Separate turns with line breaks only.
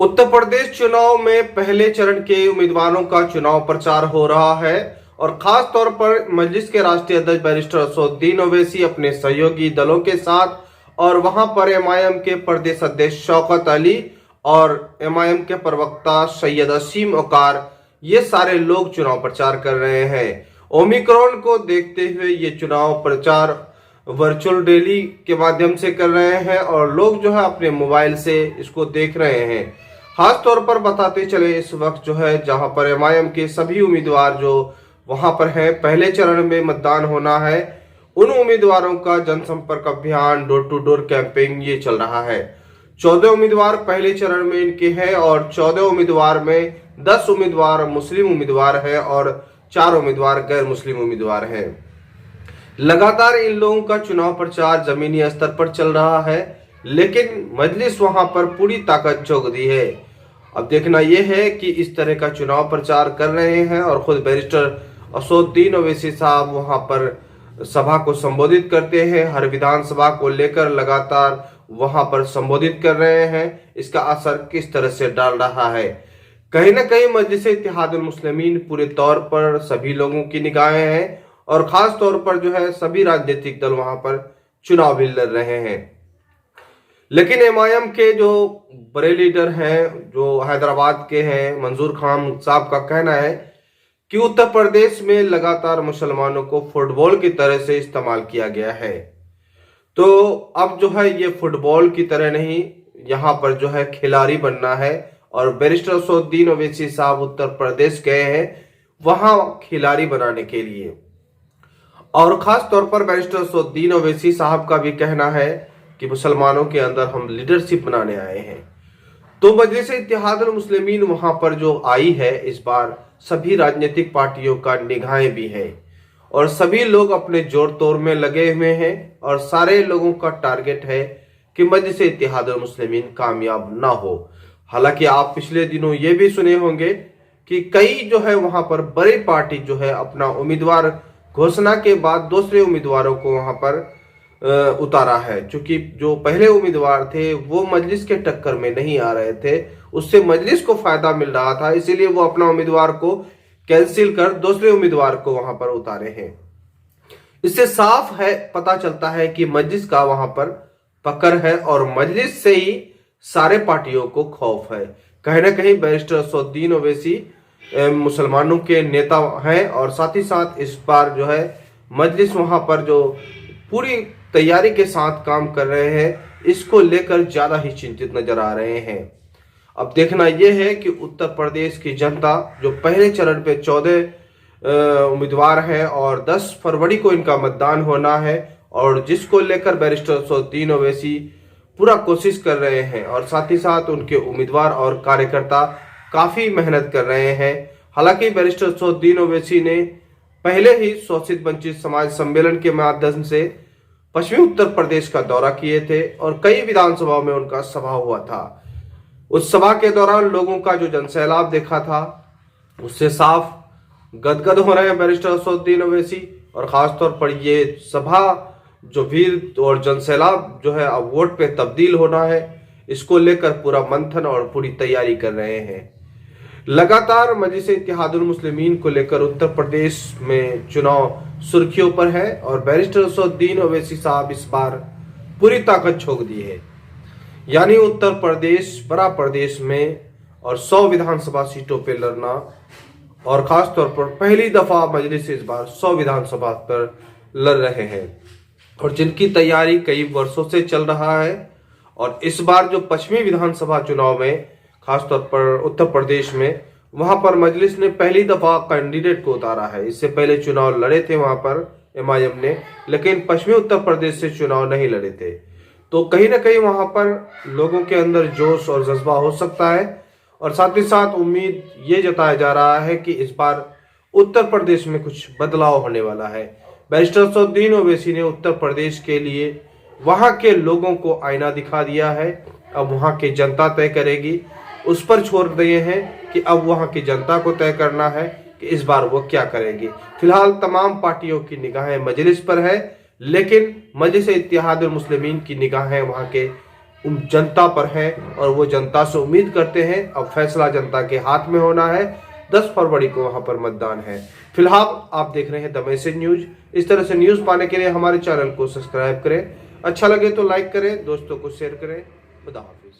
उत्तर प्रदेश चुनाव में पहले चरण के उम्मीदवारों का चुनाव प्रचार हो रहा है और खास तौर पर मजलिस के राष्ट्रीय अध्यक्ष बैरिस्टर असदुद्दीन ओवैसी अपने सहयोगी दलों के साथ और वहां पर एमआईएम के प्रदेश अध्यक्ष शौकत अली और एमआईएम के प्रवक्ता सैयद असीम ओकार ये सारे लोग चुनाव प्रचार कर रहे हैं। ओमिक्रॉन को देखते हुए ये चुनाव प्रचार वर्चुअल रैली के माध्यम से कर रहे हैं और लोग जो है अपने मोबाइल से इसको देख रहे हैं। खास तौर पर बताते चले इस वक्त जो है जहां पर एमआईएम के सभी उम्मीदवार जो वहां पर हैं, पहले चरण में मतदान होना है, उन उम्मीदवारों का जनसंपर्क अभियान डोर टू डोर कैंपेनिंग ये चल रहा है। 14 उम्मीदवार पहले चरण में इनके हैं और 14 उम्मीदवार में 10 उम्मीदवार मुस्लिम उम्मीदवार हैं और 4 उम्मीदवार गैर मुस्लिम उम्मीदवार हैं। लगातार इन लोगों का चुनाव प्रचार जमीनी स्तर पर चल रहा है, लेकिन मजलिस वहां पर पूरी ताकत झोंक दी है। अब देखना यह है कि इस तरह का चुनाव प्रचार कर रहे हैं और खुद बैरिस्टर असदुद्दीन ओवैसी साहब वहां पर सभा को संबोधित करते हैं, हर विधानसभा को लेकर लगातार वहां पर संबोधित कर रहे हैं। इसका असर किस तरह से डाल रहा है? कहीं ना कहीं मजलिस इत्तेहादुल मुस्लिमीन पूरे तौर पर सभी लोगों की निगाहें हैं और खास तौर पर जो है सभी राजनीतिक दल वहां पर चुनाव भी लड़ रहे हैं। लेकिन एमआईएम के जो बड़े लीडर हैं, जो हैदराबाद के हैं, मंजूर खान साहब का कहना है कि उत्तर प्रदेश में लगातार मुसलमानों को फुटबॉल की तरह से इस्तेमाल किया गया है। तो अब जो है ये फुटबॉल की तरह नहीं, यहाँ पर जो है खिलाड़ी बनना है और बैरिस्टर असदुद्दीन ओवैसी साहब उत्तर प्रदेश गए हैं वहां खिलाड़ी बनाने के लिए। और खास तौर पर बैरिस्टर असदुद्दीन ओवैसी साहब का भी कहना है कि मुसलमानों के अंदर हम लीडरशिप बनाने आए हैं। तो मजलिस इत्तेहादुल मुस्लिमीन वहां पर जो आई है, इस बार सभी राजनीतिक पार्टियों का निगाहें भी है और सभी लोग अपने जोर तोड़ में लगे हुए हैं और सारे लोगों का टारगेट है कि मजलिस इत्तेहादुल मुस्लिमीन कामयाब ना हो। हालांकि आप पिछले दिनों ये भी सुने होंगे कि कई जो है वहां पर बड़ी पार्टी जो है अपना उम्मीदवार घोषणा के बाद दूसरे उम्मीदवारों को वहां पर उतारा है, क्योंकि जो पहले उम्मीदवार थे वो मजलिस के टक्कर में नहीं आ रहे थे, उससे मजलिस को फायदा मिल रहा था, इसीलिए वो अपना उम्मीदवार को कैंसिल कर दूसरे उम्मीदवार को वहां पर उतारे हैं। इससे साफ है, पता चलता है कि मजलिस का वहां पर पकड़ है और मजलिस से ही सारे पार्टियों को खौफ है। कहीं ना कहीं बैरिस्टर असदुद्दीन ओवैसी मुसलमानों के नेता हैं और साथ ही साथ इस बार जो है मजलिस वहां पर जो पूरी तैयारी के साथ काम कर रहे हैं, इसको लेकर ज्यादा ही चिंतित नजर आ रहे हैं। अब देखना यह है कि उत्तर प्रदेश की जनता जो पहले चरण पे 14 उम्मीदवार हैं और 10 फरवरी को इनका मतदान होना है और जिसको लेकर बैरिस्टर असदुद्दीन ओवैसी पूरा कोशिश कर रहे हैं और साथ ही साथ उनके उम्मीदवार और कार्यकर्ता काफी मेहनत कर रहे हैं। हालांकि बैरिस्टर असदुद्दीन ओवैसी ने पहले ही शोषित वंचित समाज सम्मेलन के माध्यम से पश्चिमी उत्तर प्रदेश का दौरा किए थे और कई विधानसभाओं में उनका सभा हुआ था। उस सभा के दौरान लोगों का जो जनसैलाब देखा था उससे साफ गदगद हो रहे हैं बैरिस्टर असदुद्दीन ओवैसी और खासतौर पर ये सभा जो भीड़ और जनसैलाब जो है अब वोट पे तब्दील होना है, इसको लेकर पूरा मंथन और पूरी तैयारी कर रहे हैं। लगातार मजलिस इत्तेहादुल मुस्लिमीन को लेकर उत्तर प्रदेश में चुनाव सुर्खियों पर है और बैरिस्टर असदुद्दीन ओवैसी साहब इस बार पूरी ताकत झोंक दी है, यानी उत्तर प्रदेश बड़ा प्रदेश में और 100 विधानसभा सीटों पर लड़ना और खास तौर पर पहली दफा मजलिस इस बार 100 विधानसभा पर लड़ रहे हैं और जिनकी तैयारी कई वर्षों से चल रहा है। और इस बार जो पश्चिमी विधानसभा चुनाव में खासतौर पर उत्तर प्रदेश में वहां पर मजलिस ने पहली दफा कैंडिडेट को उतारा है। इससे पहले चुनाव लड़े थे वहां पर एमआईएम ने, लेकिन पश्चिमी उत्तर प्रदेश से चुनाव नहीं लड़े थे। तो कहीं ना कहीं वहां पर लोगों के अंदर जोश और जज्बा हो सकता है और साथ ही साथ उम्मीद ये जताया जा रहा है कि इस बार उत्तर प्रदेश में कुछ बदलाव होने वाला है। बैरिस्टर असदुद्दीन ओवैसी ने उत्तर प्रदेश के लिए वहां के लोगों को आईना दिखा दिया है, अब वहां की जनता तय करेगी, उस पर छोड़ दिए हैं कि अब वहां की जनता को तय करना है कि इस बार वो क्या करेगी। फिलहाल तमाम पार्टियों की निगाहें मजलिस पर है, लेकिन मजलिस इत्तेहादुल मुस्लिमीन की निगाहें वहां के जनता पर है और वो जनता से उम्मीद करते हैं। अब फैसला जनता के हाथ में होना है। 10 फरवरी को वहां पर मतदान है। फिलहाल आप देख रहे हैं द मैसेज न्यूज। इस तरह से न्यूज पाने के लिए हमारे चैनल को सब्सक्राइब करें। अच्छा लगे तो लाइक करें, दोस्तों को शेयर करें। खुदा हाफिज।